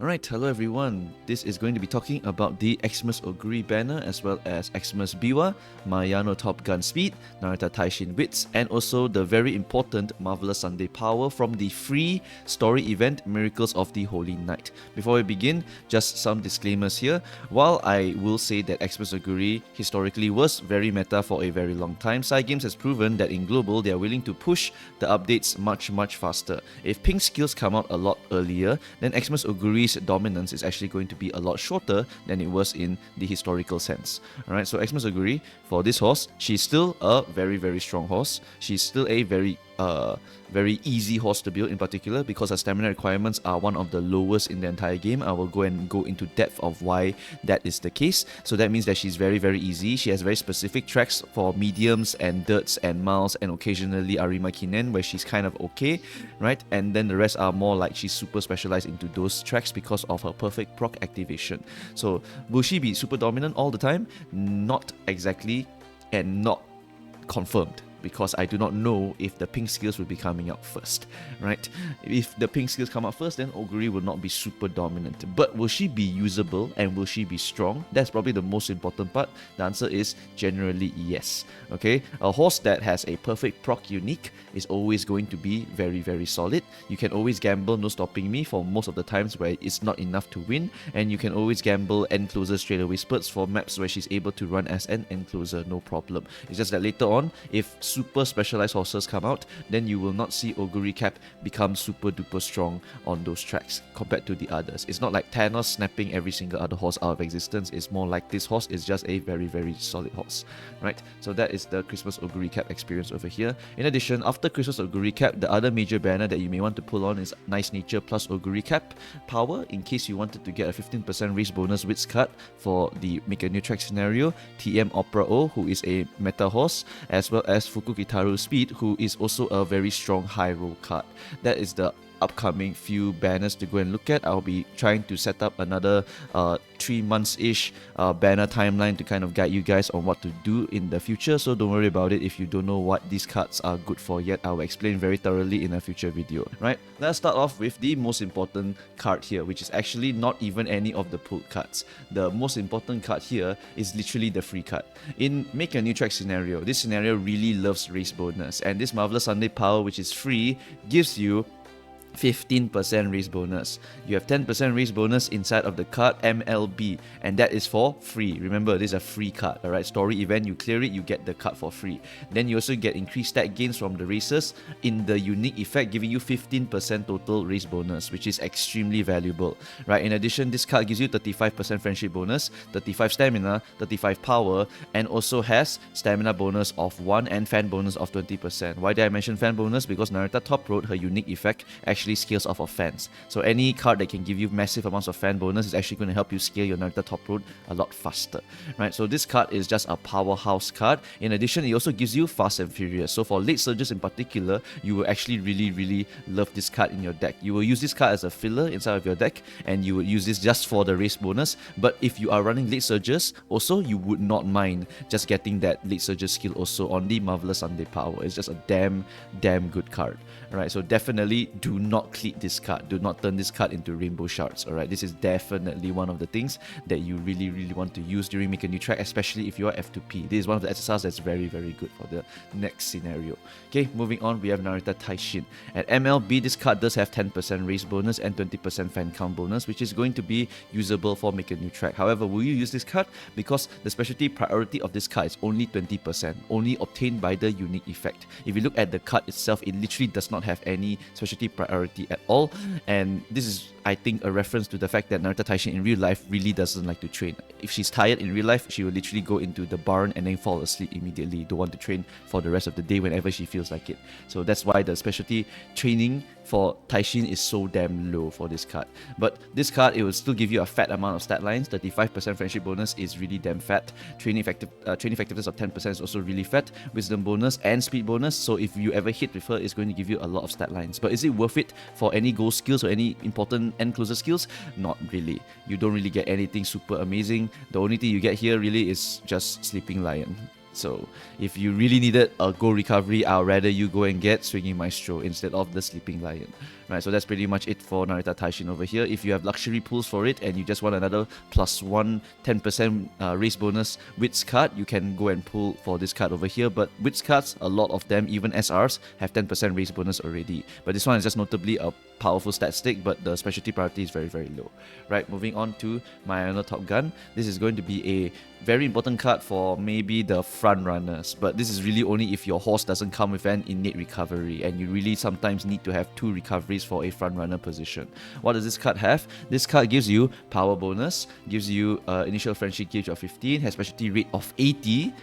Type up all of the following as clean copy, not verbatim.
Alright, hello everyone. This is going to be talking about the Xmas Oguri banner as well as Xmas Biwa, Mayano Top Gun Speed, Narita Taishin Wits, and also the very important Marvelous Sunday Power from the free story event Miracles of the Holy Night. Before we begin, just some disclaimers here. While I will say that Xmas Oguri historically was very meta for a very long time, Cygames has proven that in global they are willing to push the updates much faster. If pink skills come out a lot earlier, then Xmas Oguri's dominance is actually going to be a lot shorter than it was in the historical sense. Alright, so Xmas Oguri, for this horse, she's still a very strong horse. She's still a very easy horse to build in particular because her stamina requirements are one of the lowest in the entire game. I will go into depth of why that is the case. So that means that she's very easy. She has very specific tracks for mediums and dirts and miles and occasionally Arima Kinen where she's kind of okay, right? And then the rest are more like she's super specialized into those tracks because of her perfect proc activation. So will she be super dominant all the time? Not exactly, and not confirmed, because I do not know if the pink skills will be coming out first, right? If the pink skills come out first, then Oguri will not be super dominant. But will she be usable and will she be strong? That's probably the most important part. The answer is generally yes. Okay, a horse that has a perfect proc unique is always going to be very solid. You can always gamble no stopping me for most of the times where it's not enough to win, and you can always gamble end closer straightaway spurts for maps where she's able to run as an end closer, no problem. It's just that later on, if super specialized horses come out, then you will not see Oguri Cap become super duper strong on those tracks compared to the others. It's not like Thanos snapping every single other horse out of existence. It's more like this horse is just a very solid horse, right? So that is the Christmas Oguri Cap experience over here. In addition, after Christmas Oguri Cap, the other major banner that you may want to pull on is Nice Nature plus Oguri Cap power, in case you wanted to get a 15% race bonus Wits card for the Make a New Track scenario, TM Opera O, who is a meta horse, as well as Fukukitaru Speed, who is also a very strong high roll card. That is the upcoming few banners to go and look at. I'll be trying to set up another 3 months-ish banner timeline to kind of guide you guys on what to do in the future, so don't worry about it if you don't know what these cards are good for yet. I will explain very thoroughly in a future video. Right, let's start off with the most important card here, which is actually not even any of the pulled cards. The most important card here is literally the free card. In Make a New Track scenario, this scenario really loves race bonus, and this Marvelous Sunday Power, which is free, gives you 15% race bonus. You have 10% race bonus inside of the card MLB, and that is for free. Remember, this is a free card, alright? Story event, you clear it, you get the card for free. Then you also get increased stat gains from the races in the unique effect, giving you 15% total race bonus, which is extremely valuable, right? In addition, this card gives you 35% friendship bonus, 35 stamina, 35 power, and also has stamina bonus of 1 and fan bonus of 20%. Why did I mention fan bonus? Because Narita Top Road, her unique effect, actually scales off of fans. So any card that can give you massive amounts of fan bonus is actually going to help you scale your Narita Top Road a lot faster, right? So this card is just a powerhouse card. In addition, it also gives you Fast and Furious. So for late surges in particular, you will actually really love this card in your deck. You will use this card as a filler inside of your deck, and you would use this just for the race bonus. But if you are running late surges, also you would not mind just getting that late surges skill also on the Marvelous Sunday Power. It's just a damn good card. Alright, so definitely do not cleat this card. Do not turn this card into rainbow shards. Alright, this is definitely one of the things that you really want to use during Make a New Track, especially if you are F2P. This is one of the SSRs that's very good for the next scenario. Okay, moving on, we have Narita Taishin. At MLB, this card does have 10% race bonus and 20% fan count bonus, which is going to be usable for Make a New Track. However, will you use this card? Because the specialty priority of this card is only 20%, only obtained by the unique effect. If you look at the card itself, it literally does not have any specialty priority at all, and this is, I think, a reference to the fact that Narita Taishin in real life really doesn't like to train. If she's tired in real life, she will literally go into the barn and then fall asleep immediately. Don't want to train for the rest of the day whenever she feels like it. So that's why the specialty training for Taishin is so damn low for this card. But this card, it will still give you a fat amount of stat lines. 35% friendship bonus is really damn fat. Training effectiveness of 10% is also really fat. Wisdom bonus and speed bonus. So if you ever hit with her, it's going to give you a lot of stat lines. But is it worth it for any goal skills or any important end closer skills? Not really. You don't really get anything super amazing. The only thing you get here really is just Sleeping Lion. So if you really needed a go recovery, I'll rather you go and get Swinging Maestro instead of the Sleeping Lion. Right, so that's pretty much it for Narita Taishin over here. If you have luxury pools for it and you just want another +1 10% race bonus Wits card, you can go and pull for this card over here. But Wits cards, a lot of them, even SRs, have 10% race bonus already. But this one is just notably a powerful stat stick, but the specialty priority is very, very low. Right, moving on to Mayano Top Gun. This is going to be a very important card for maybe the front runners, but this is really only if your horse doesn't come with an innate recovery and you really sometimes need to have 2 recoveries for a front runner position. What does this card have? This card gives you power bonus, gives you initial friendship gauge of 15, has specialty rate of 80,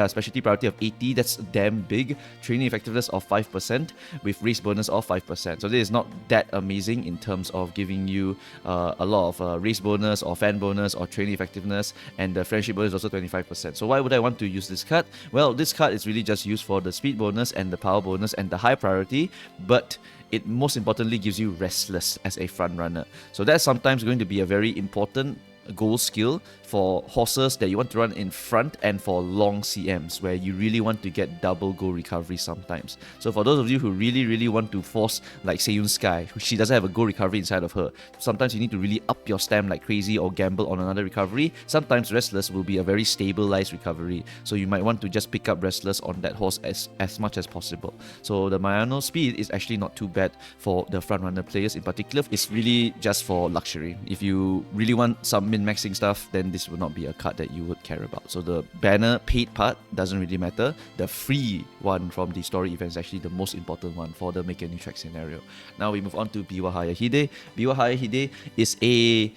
specialty priority of 80, that's damn big. Training effectiveness of 5% with race bonus of 5%. So this is not that amazing in terms of giving you a lot of race bonus or fan bonus or training effectiveness, and the friendship bonus is also 25%. So why would I want to use this card? Well, this card is really just used for the speed bonus and the power bonus and the high priority, but it most importantly gives you restless as a front runner. So that's sometimes going to be a very important goal skill for horses that you want to run in front and for long CMs where you really want to get double goal recovery sometimes. So for those of you who really want to force like Seiyun Sky, she doesn't have a goal recovery inside of her, sometimes you need to really up your stamp like crazy or gamble on another recovery. Sometimes Restless will be a very stabilized recovery, so you might want to just pick up Restless on that horse as much as possible. So the Mayano speed is actually not too bad for the front runner players in particular. It's really just for luxury. If you really want some min-maxing stuff, then this will not be a card that you would care about. So the banner paid part doesn't really matter. The free one from the story event is actually the most important one for the make a new track scenario. Now we move on to Biwa Hayahide. Biwa Hayahide is a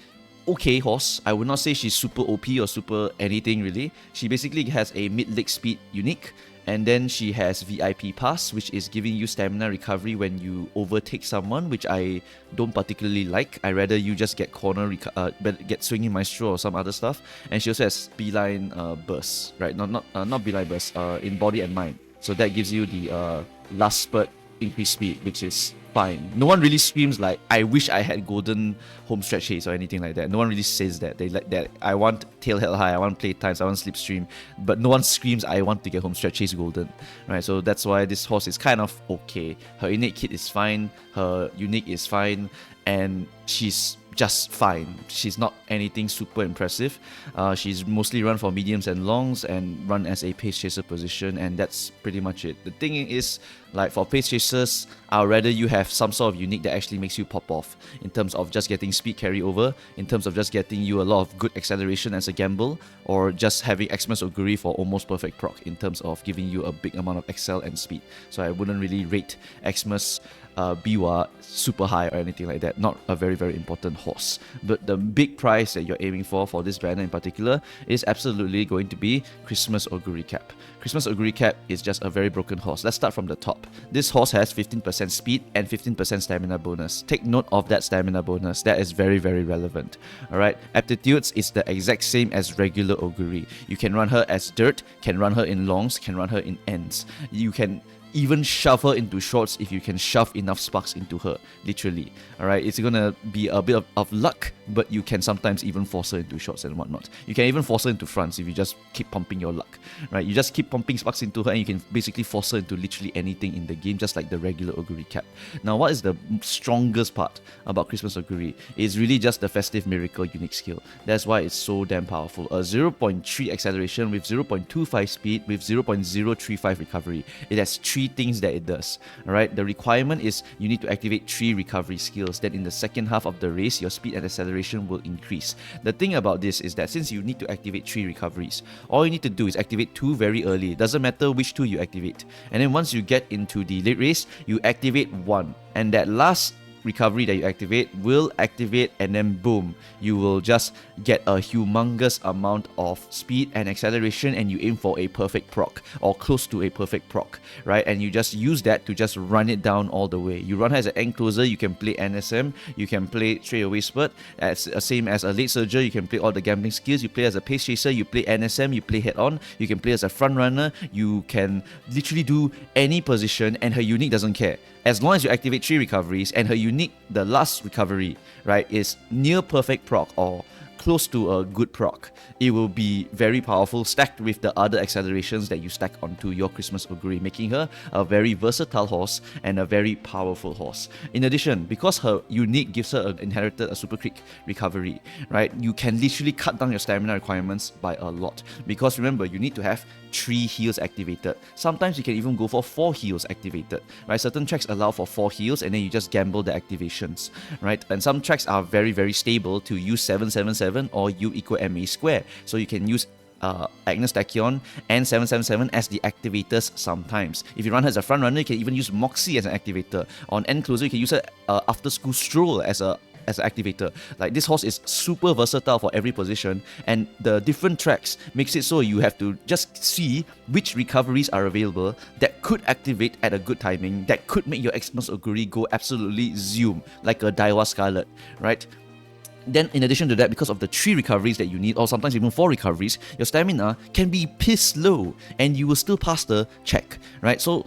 okay horse. I would not say she's super OP or super anything really. She basically has a mid-leg speed unique, and then she has VIP pass, which is giving you stamina recovery when you overtake someone, which I don't particularly like. I rather you just get get Swinging Maestro or some other stuff. And she also has beeline burst, right? Not beeline burst, in body and mind. So that gives you the last spurt increased speed, which is fine. No one really screams like, I wish I had golden home stretch haze or anything like that. No one really says that. They like that, I want tail held high, I want play times, I want slipstream, but no one screams, I want to get home stretch haze golden, right? So that's why this horse is kind of okay. Her innate kit is fine, her unique is fine, and she's just fine. She's not anything super impressive. She's mostly run for mediums and longs and run as a pace chaser position, and that's pretty much it. The thing is, like for pace chasers, I'd rather you have some sort of unique that actually makes you pop off in terms of just getting speed carryover, in terms of just getting you a lot of good acceleration as a gamble, or just having Xmas Oguri for almost perfect proc in terms of giving you a big amount of excel and speed. So I wouldn't really rate Xmas Biwa super high or anything like that. Not a very important horse. But the big prize that you're aiming for this banner in particular is absolutely going to be Christmas Oguri Cap. Christmas Oguri Cap is just a very broken horse. Let's start from the top. This horse has 15% speed and 15% stamina bonus. Take note of that stamina bonus. That is very relevant. Alright, aptitudes is the exact same as regular Oguri. You can run her as dirt, can run her in longs, can run her in ends. You can even shove her into shorts if you can shove enough sparks into her, literally. Alright, it's gonna be a bit of luck, but you can sometimes even force her into shorts and whatnot. You can even force her into fronts if you just keep pumping your luck, right? You just keep pumping sparks into her and you can basically force her into literally anything in the game, just like the regular Oguri Cap. Now, what is the strongest part about Christmas Oguri? It's really just the Festive Miracle unique skill. That's why it's so damn powerful. A 0.3 acceleration with 0.25 speed with 0.035 recovery. It has 3 things that it does. Alright, the requirement is you need to activate 3 recovery skills. Then in the second half of the race, your speed and acceleration will increase. The thing about this is that since you need to activate 3 recoveries, all you need to do is activate 2 very early. It doesn't matter which 2 you activate. And then once you get into the late race, you activate 1. And that last recovery that you activate will activate, and then boom, you will just get a humongous amount of speed and acceleration, and you aim for a perfect proc or close to a perfect proc, right? And you just use that to just run it down all the way. You run her as an end closer, you can play NSM, you can play straight away spurt, as same as a late surger, you can play all the gambling skills. You play as a pace chaser, you play NSM, you play head on, you can play as a front runner, you can literally do any position, and her unique doesn't care. As long as you activate 3 recoveries, and her unique, the last recovery, right, is near perfect proc or close to a good proc. It will be very powerful, stacked with the other accelerations that you stack onto your Christmas Oguri, making her a very versatile horse and a very powerful horse. In addition, because her unique gives her inherited a super quick recovery, right? You can literally cut down your stamina requirements by a lot. Because remember, you need to have 3 heals activated. Sometimes you can even go for 4 heals activated, right? Certain tracks allow for 4 heals and then you just gamble the activations, right? And some tracks are very, very stable to use 777 or U equal MA square. So you can use Agnes Tachyon and 777 as the activators sometimes. If you run her as a front runner, you can even use Moxie as an activator. On end closer, you can use her after school stroll as an activator. Like, this horse is super versatile for every position, and the different tracks makes it so you have to just see which recoveries are available that could activate at a good timing, that could make your Xmas Oguri go absolutely zoom like a Daiwa Scarlet, right? Then, in addition to that, because of the 3 recoveries that you need, or sometimes even 4 recoveries, your stamina can be piss low and you will still pass the check, right? So,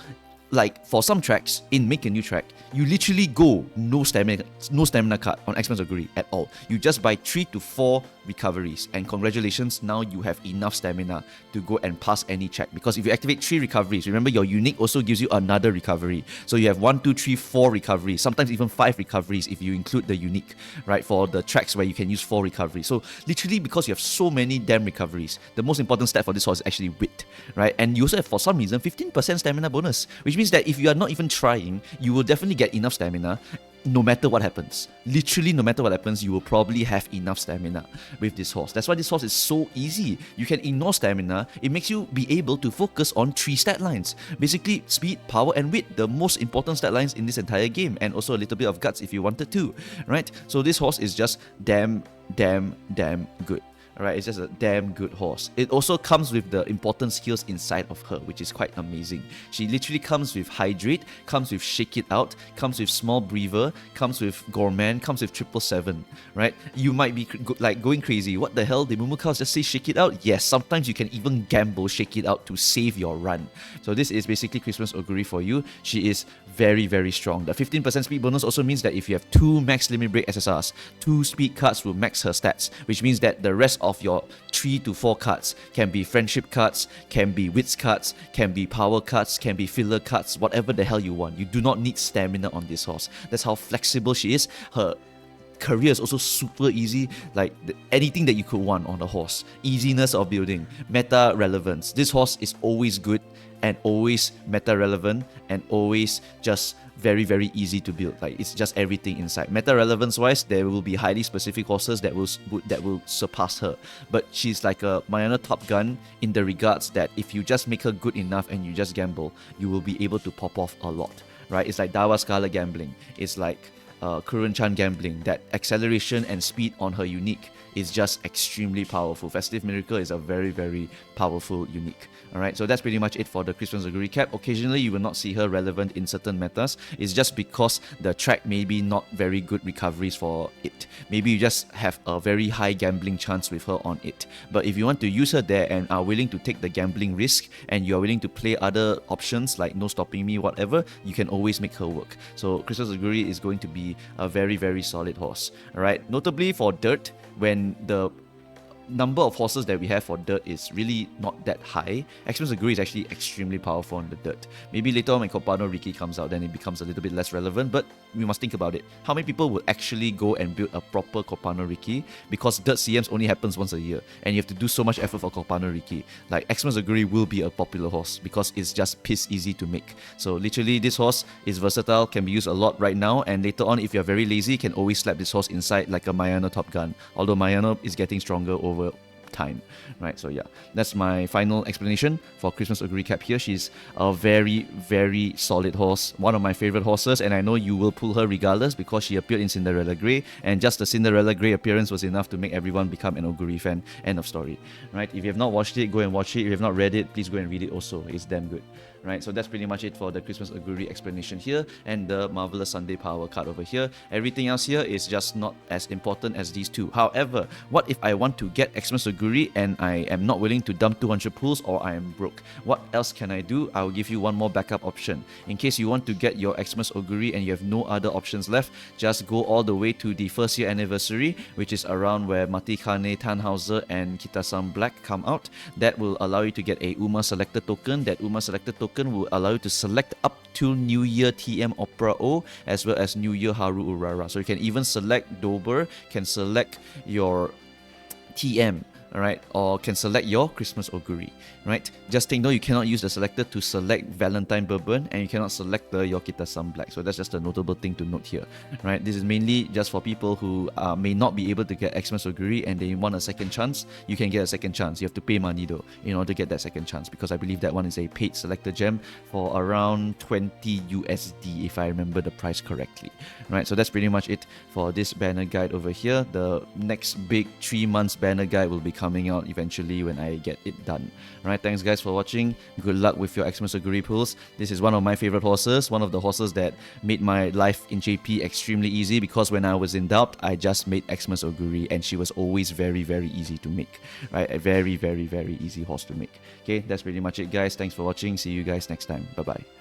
like, for some tracks, in Make a New Track, you literally go no stamina cut on Xmas Oguri at all. You just buy 3 to 4 recoveries, and congratulations, now you have enough stamina to go and pass any check. Because if you activate 3 recoveries, remember your unique also gives you another recovery. So you have 1, 2, 3, 4 recoveries, sometimes even 5 recoveries if you include the unique, right? For the tracks where you can use 4 recoveries. So literally, because you have so many damn recoveries, the most important stat for this horse is actually wit, right? And you also have, for some reason, 15% stamina bonus, which means that if you are not even trying, you will definitely get enough stamina no matter what happens. Literally, no matter what happens, you will probably have enough stamina with this horse. That's why this horse is so easy. You can ignore stamina. It makes you be able to focus on 3 stat lines. Basically, speed, power, and wit, the most important stat lines in this entire game, and also a little bit of guts if you wanted to, right? So this horse is just damn good. Alright, it's just a damn good horse. It also comes with the important skills inside of her, which is quite amazing. She literally comes with Hydrate, comes with Shake It Out, comes with Small Breather, comes with Gourmand, comes with 777, right? You might be going crazy. What the hell? Did MooMooCows just say Shake It Out? Yes, sometimes you can even gamble Shake It Out to save your run. So this is basically Christmas Oguri for you. She is very, very strong. The 15% speed bonus also means that if you have 2 max limit break SSRs, 2 speed cards will max her stats, which means that the rest of your 3 to 4 cards can be friendship cards, can be wits cards, can be power cards, can be filler cards, whatever the hell you want. You do not need stamina on this horse. That's how flexible she is. Her career is also super easy, like anything that you could want on a horse. Easiness of building, meta relevance. This horse is always good and always meta relevant and always just very, very easy to build. Like, it's just everything inside. Meta relevance wise, there will be highly specific horses that will surpass her. But she's like a Mayano Top Gun in the regards that if you just make her good enough and you just gamble, you will be able to pop off a lot, right? It's like Daiwa Scarlet gambling. It's like Kuren-chan gambling. That acceleration and speed on her unique is just extremely powerful. Festive Miracle is a very, very powerful unique. Alright, so that's pretty much it for the Christmas Oguri Cap. Occasionally, you will not see her relevant in certain metas. It's just because the track may be not very good recoveries for it. Maybe you just have a very high gambling chance with her on it. But if you want to use her there and are willing to take the gambling risk and you are willing to play other options like No Stopping Me, whatever, you can always make her work. So Christmas Oguri is going to be a very, very solid horse. Alright, notably for dirt, when the number of horses that we have for dirt is really not that high, Xmas Oguri is actually extremely powerful on the dirt. Maybe later on when Kopano Riki comes out, then it becomes a little bit less relevant, but we must think about it. How many people will actually go and build a proper Kopano Riki? Because dirt CMs only happens once a year, and you have to do so much effort for Kopano Riki. Like, Xmas Oguri will be a popular horse because it's just piss easy to make. So literally, this horse is versatile, can be used a lot right now, and later on, if you're very lazy, you can always slap this horse inside like a Mayano Top Gun. Although Mayano is getting stronger over time, right? So yeah, that's my final explanation for Christmas Oguri Cap here. She's a very, very solid horse, one of my favorite horses, and I know you will pull her regardless because she appeared in Cinderella Grey, and just the Cinderella Grey appearance was enough to make everyone become an Oguri fan. End of story, right? If you have not watched it, go and watch it. If you have not read it, please go and read it also. It's damn good. Right, so that's pretty much it for the Christmas Oguri explanation here and the Marvelous Sunday Power card over here. Everything else here is just not as important as these two. However, what if I want to get Xmas Oguri Oguri and I am not willing to dump 200 pools, or I am broke. What else can I do? I'll give you one more backup option. In case you want to get your Xmas Oguri and you have no other options left, just go all the way to the first year anniversary, which is around where Matikane, Tannhauser and Kitasan Black come out. That will allow you to get a Uma Selector token. That Uma Selector token will allow you to select up to New Year TM Opera O as well as New Year Haru Urara. So you can even select Dober, can select your TM, alright, or can select your Christmas Oguri, right? Just take note, you cannot use the selector to select Valentine Bourbon, and you cannot select the Yokita Sun Black. So that's just a notable thing to note here, right? This is mainly just for people who may not be able to get Xmas Oguri and they want a second chance. You can get a second chance. You have to pay money though in order to get that second chance, because I believe that one is a paid selector gem for around 20 USD if I remember the price correctly, right? So that's pretty much it for this banner guide over here. The next big 3 months banner guide will be coming out eventually when I get it done. Alright, thanks guys for watching. Good luck with your Xmas Oguri pulls. This is one of my favorite horses, one of the horses that made my life in JP extremely easy, because when I was in doubt, I just made Xmas Oguri and she was always very, very easy to make. Right, a very, very, very easy horse to make. Okay, that's pretty much it guys. Thanks for watching. See you guys next time. Bye bye.